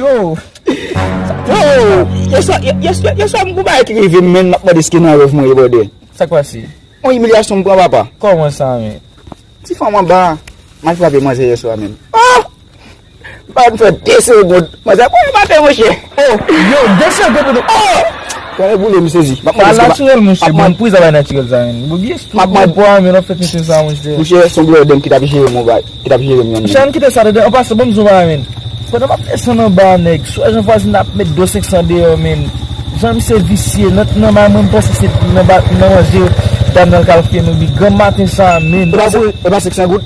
yo. Yo sa mkou ba ekrive men mak ba diski nan rev mwen yebo de. Sa kwa si? On emilyasyon mkou papa. Koman sa men? Ti faman ba, man frape man se yeso amen. Ba mwen fè dese god. Man se kwa yon maten mwen che. Yo, dese god. Kwa yon boule mwen sezi. Pa naturel mwen che, mwen pou zavay naturel sa men. Mwen biye stou mwen po a men, an fèt mwen sa mwen che. Mwen che son glo dem ki ta piche mwen bay. Ki ta piche mwen yon. Mwen che an kite sa de, an pa se bon zova men. Kwa nan mwen pesan nan ba nek, so jen fwa si nap met 200 de yo men. Jan mi se visye, nan mwen pos se nan wanje dam nan kalfiye mwen bi. Gam maten sa men. E ba 600 gout?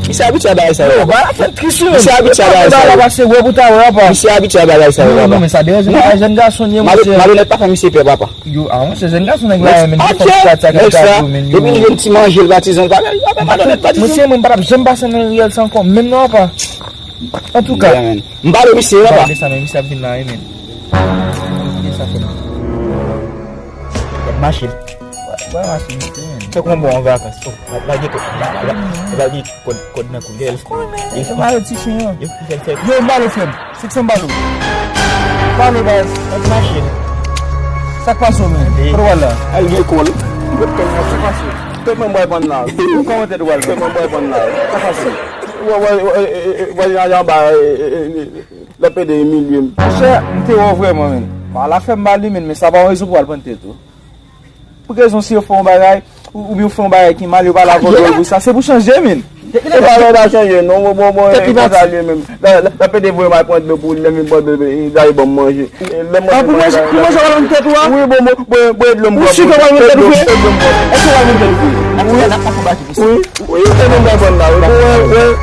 Mi se abitya bagay sa Yo, yo. ba la fèt krisyon. Mi se abitya bagay sa yo. Mi se abitya bagay sa yo. Non, men sa de jen gason ye mwen se. Malounet pa fè mi sepe papa. Yo, a mwen se jen gason neg la men. Ok, ekstra. Depi ni ven ti manje l batizan. Malounet batizan. Mwen se mwen barap jen basen nan riyel san kon. Men nan pa. En tout ka. Mbalo mi se papa. Desa men, mi se apin nan men. Desa fen. Machine. Wè machine mwen. Se kon bon vakas. Bagi kod na kou. Se mbalo tishin yo. Yo mbalo fen. Sik se mbalo. Mbalo guys. Machine. Sak paso men. Pro wala. Ay ye kol. Sak paso. Tek men boy pan now. Comment te wala. Tek men boy pan now. Sak paso. Wali nan ba la pe de million. Che, mte wo vreman men. Ma la fe mbali men sa ba wè sou pou alpante to. Pou ke son si yo fon bagay ou bi yo fon bagay ki mal yo ba la volou sa, se pou chanje men. E pa lè da chanje, non bon e konsalye men. La pe de voye ma pwant de pou lè mi bod de daye bon manje. Pou manje wala mte to wa? Oui, bon lè mbo. Ou si ke wala mte to fe? E se wala mte to fe? Oui, la katou baki pesen. Oui, e mwen mwen bon la.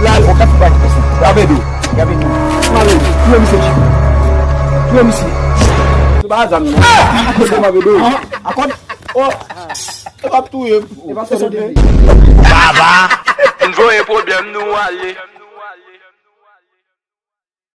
La katou baki pesen. Abedou. Gabedou. Tuwe mi se chi. Tuwe mi si. Se ba azam nou. Akon Abedou. Akon. E pa tuwe. E pa se sote. Baba.